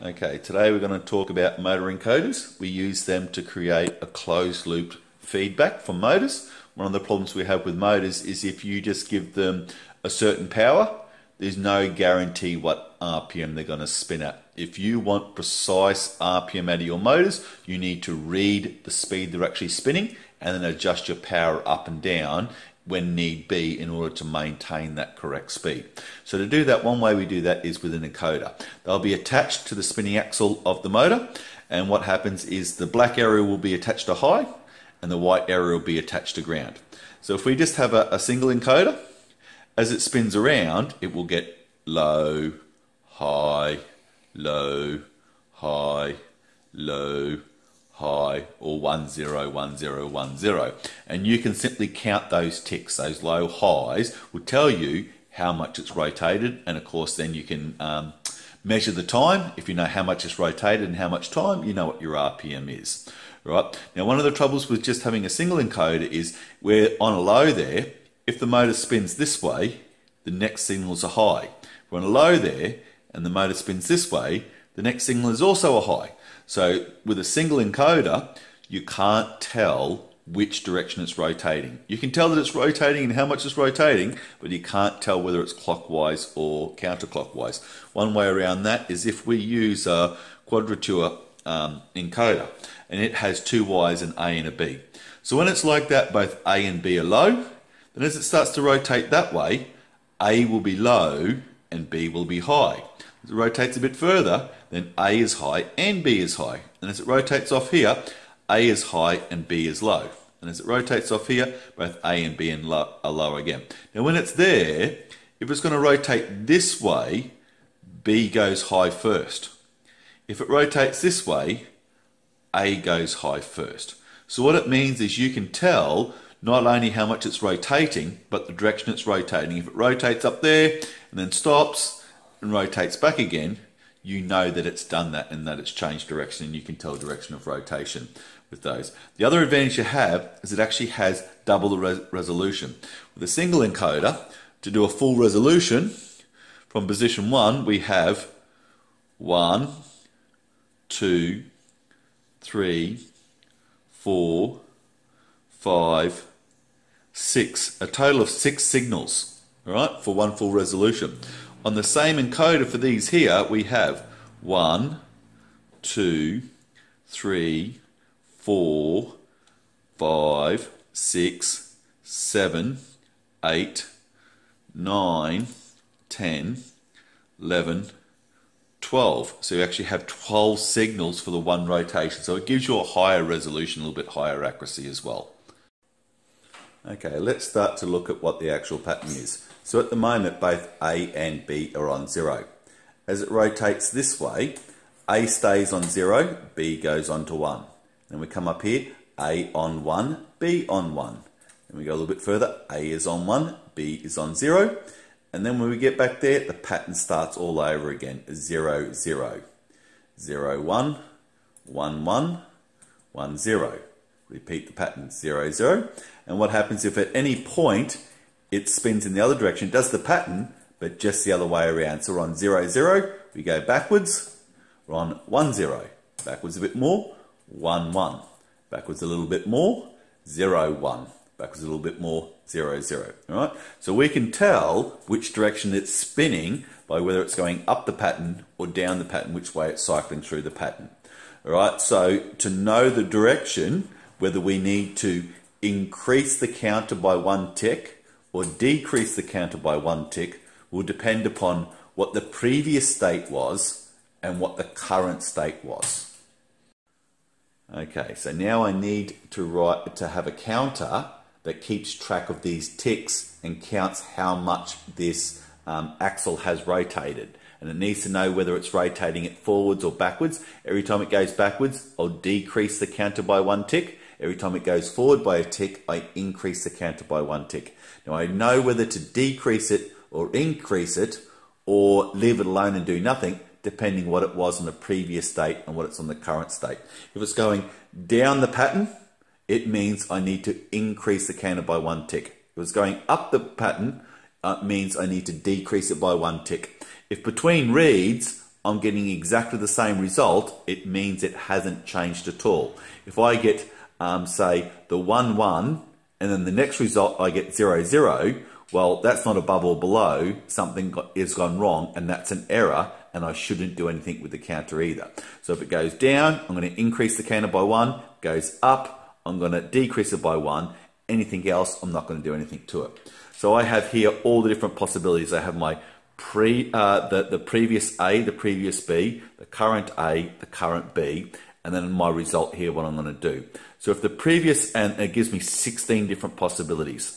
Okay, today we're going to talk about motor encoders. We use them to create a closed loop feedback from motors. One of the problems we have with motors is if you just give them a certain power, there's no guarantee what RPM they're going to spin at. If you want precise RPM out of your motors, you need to read the speed they're actually spinning and then adjust your power up and down when need be in order to maintain that correct speed. So to do that, one way we do that is with an encoder. They'll be attached to the spinning axle of the motor, and what happens is the black area will be attached to high and the white area will be attached to ground. So if we just have a single encoder, as it spins around, it will get low, high, low, high, low, high, or 1 0 1 0 1 0, and you can simply count those ticks. Those low highs will tell you how much it's rotated, and of course then you can measure the time. If you know how much it's rotated and how much time, you know what your RPM is. Right now, one of the troubles with just having a single encoder is we're on a low there. If the motor spins this way, the next signal is a high. We're on a low there and the motor spins this way, the next signal is also a high. So with a single encoder, you can't tell which direction it's rotating. You can tell that it's rotating and how much it's rotating, but you can't tell whether it's clockwise or counterclockwise. One way around that is if we use a Quadrature encoder, and it has two Y's, an A and a B. So when it's like that, both A and B are low. Then as it starts to rotate that way, A will be low and B will be high. As it rotates a bit further, then A is high and B is high. And as it rotates off here, A is high and B is low. And as it rotates off here, both A and B are low again. Now when it's there, if it's going to rotate this way, B goes high first. If it rotates this way, A goes high first. So what it means is you can tell not only how much it's rotating, but the direction it's rotating. If it rotates up there and then stops and rotates back again, you know that it's done that and that it's changed direction, and you can tell direction of rotation with those. The other advantage you have is it actually has double the resolution. With a single encoder, to do a full resolution, from position 1 we have 1, 2, 3, 4, 5, 6, a total of 6 signals, all right, for one full resolution. On the same encoder for these here, we have 1, 2, 3, 4, 5, 6, 7, 8, 9, 10, 11, 12. So you actually have 12 signals for the one rotation. So it gives you a higher resolution, a little bit higher accuracy as well. Okay, let's start to look at what the actual pattern is. So at the moment, both A and B are on 0. As it rotates this way, A stays on 0, B goes on to 1. Then we come up here, A on 1, B on 1. Then we go a little bit further, A is on 1, B is on 0. And then when we get back there, the pattern starts all over again. 0, 0, 0, 1, 1, 1, 1, 0. Repeat the pattern, 0, 0. And what happens if at any point it spins in the other direction? It does the pattern, but just the other way around. So we're on 0, 0, we go backwards, we're on 1, 0. Backwards a bit more, 1, 1. Backwards a little bit more, 0, 1. Backwards a little bit more, 0, 0. All right? So we can tell which direction it's spinning by whether it's going up the pattern or down the pattern, which way it's cycling through the pattern. All right? So to know the direction, whether we need to increase the counter by 1 tick or decrease the counter by 1 tick will depend upon what the previous state was and what the current state was. Okay, so now I need to have a counter that keeps track of these ticks and counts how much this axle has rotated. And it needs to know whether it's rotating it forwards or backwards. Every time it goes backwards, I'll decrease the counter by 1 tick. Every time it goes forward by a tick, I increase the counter by 1 tick. Now I know whether to decrease it or increase it or leave it alone and do nothing, depending what it was in the previous state and what it's on the current state. If it's going down the pattern, it means I need to increase the counter by 1 tick. If it's going up the pattern, it means I need to decrease it by 1 tick. If between reads I'm getting exactly the same result, it means it hasn't changed at all. If I get, say, the 1, 1, and then the next result I get 0, 0, well, that's not above or below. Something has gone wrong, and that's an error, and I shouldn't do anything with the counter either. So if it goes down, I'm going to increase the counter by 1. Goes up, I'm going to decrease it by 1. Anything else, I'm not going to do anything to it. So I have here all the different possibilities. I have my the previous A, the previous B, the current A, the current B, and then my result here, what I'm going to do. So if the previous, and it gives me 16 different possibilities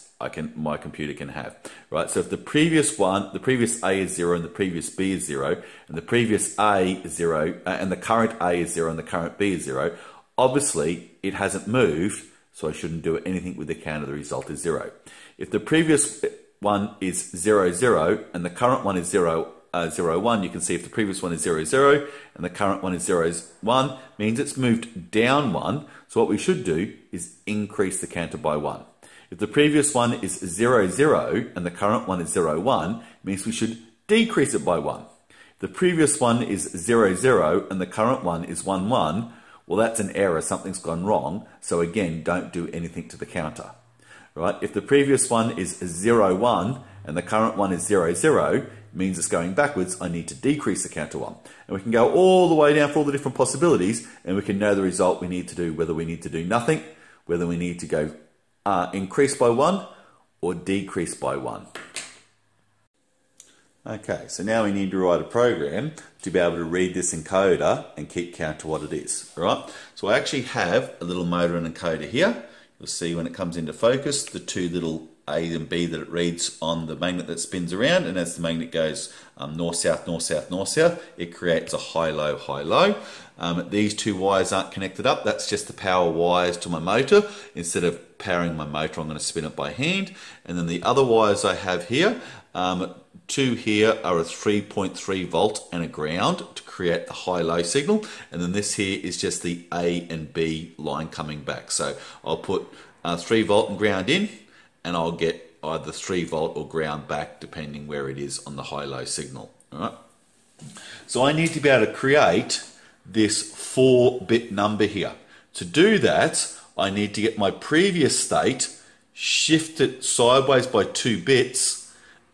my computer can have, right? So if the previous A is 0 and the previous B is 0, and the previous A is 0, and the current A is 0 and the current B is 0, obviously it hasn't moved, so I shouldn't do anything with the counter. The result is 0. If the previous one is 0, 0, and the current one is 0, 0, 1, you can see if the previous one is 0, 0, and the current one is 0, 1, means it's moved down 1. So what we should do is increase the counter by 1. If the previous one is 0, 0, and the current one is 0, 1, it means we should decrease it by 1. If the previous one is 0, 0, and the current one is 1, 1, well, that's an error. Something's gone wrong. So again, don't do anything to the counter. Right? If the previous one is 0, 1, and the current one is 0, 0, it means it's going backwards. I need to decrease the counter 1. And we can go all the way down for all the different possibilities, and we can know the result we need to do, whether we need to do nothing, whether we need to go increase by 1 or decrease by 1. Okay, so now we need to write a program to be able to read this encoder and keep count to what it is. All right? So I actually have a little motor and encoder here. You'll see when it comes into focus, the two little A and B that it reads on the magnet that spins around, and as the magnet goes north, south, north, south, north, south, it creates a high, low, high, low. These two wires aren't connected up. That's just the power wires to my motor. Instead of powering my motor, I'm going to spin it by hand. And then the other wires I have here, two here are a 3.3 volt and a ground to create the high-low signal. And then this here is just the A and B line coming back. So I'll put 3 volt and ground in, and I'll get either 3 volt or ground back depending where it is on the high-low signal. All right. So I need to be able to create this 4-bit number here. To do that, I need to get my previous state, shift it sideways by 2 bits,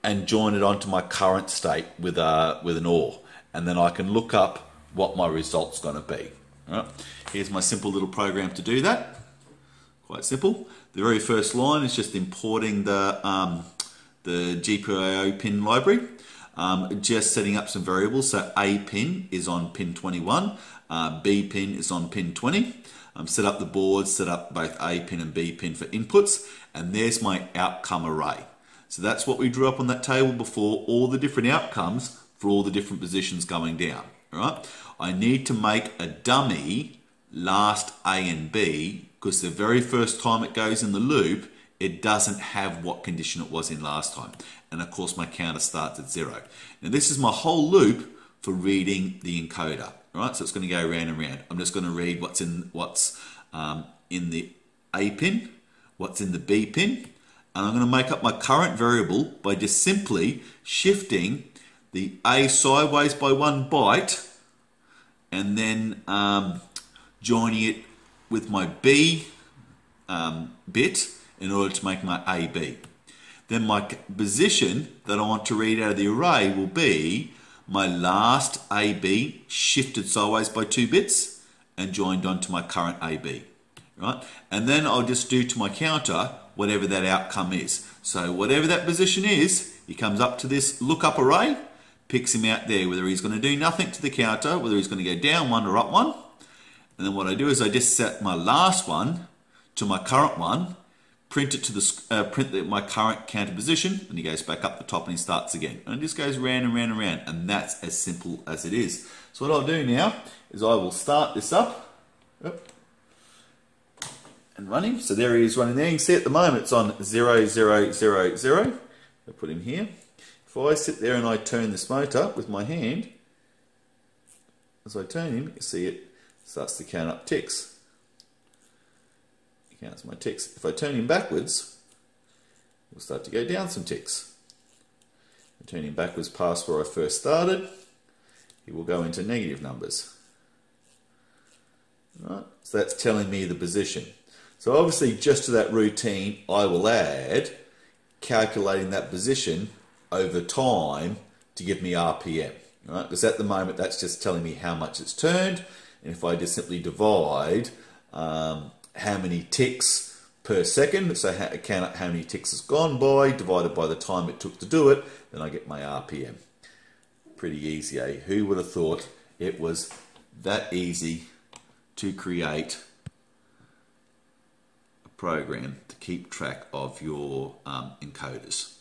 and join it onto my current state with an OR. And then I can look up what my result's going to be. All right. Here's my simple little program to do that. Quite simple. The very first line is just importing the GPIO pin library. Just setting up some variables. So A pin is on pin 21, B pin is on pin 20. Set up the board, set up both A pin and B pin for inputs, and there's my outcome array. So that's what we drew up on that table before, all the different outcomes for all the different positions going down. All right? I need to make a dummy last A and B, because the very first time it goes in the loop, it doesn't have what condition it was in last time. And of course my counter starts at 0. Now this is my whole loop for reading the encoder. All right, so it's going to go round and round. I'm just going to read what's in the A pin, what's in the B pin, and I'm going to make up my current variable by just simply shifting the A sideways by 1 byte, and then joining it with my B bit in order to make my AB. Then my position that I want to read out of the array will be my last AB shifted sideways by 2 bits and joined onto my current AB. Right? And then I'll just do to my counter whatever that outcome is. So whatever that position is, he comes up to this lookup array, picks him out there, whether he's going to do nothing to the counter, whether he's going to go down 1 or up 1. And then what I do is I just set my last one to my current one, print it to the my current counter position, and he goes back up the top and he starts again. And it just goes round and round and round, and that's as simple as it is. So what I'll do now is I will start this up and run him. So there he is running there. You can see at the moment it's on 0, 0, 0, 0. I'll put him here. If I sit there and I turn this motor with my hand, as I turn him, you see it starts to count up ticks. It counts my ticks. If I turn him backwards, we'll start to go down some ticks. I turn him backwards past where I first started. it will go into negative numbers. Right? So that's telling me the position. So obviously just to that routine I will add calculating that position over time to give me RPM. Right? Because at the moment that's just telling me how much it's turned, and if I just simply divide how many ticks per second, so how many ticks has gone by divided by the time it took to do it, then I get my RPM. Pretty easy, eh? Who would have thought it was that easy to create a program to keep track of your encoders?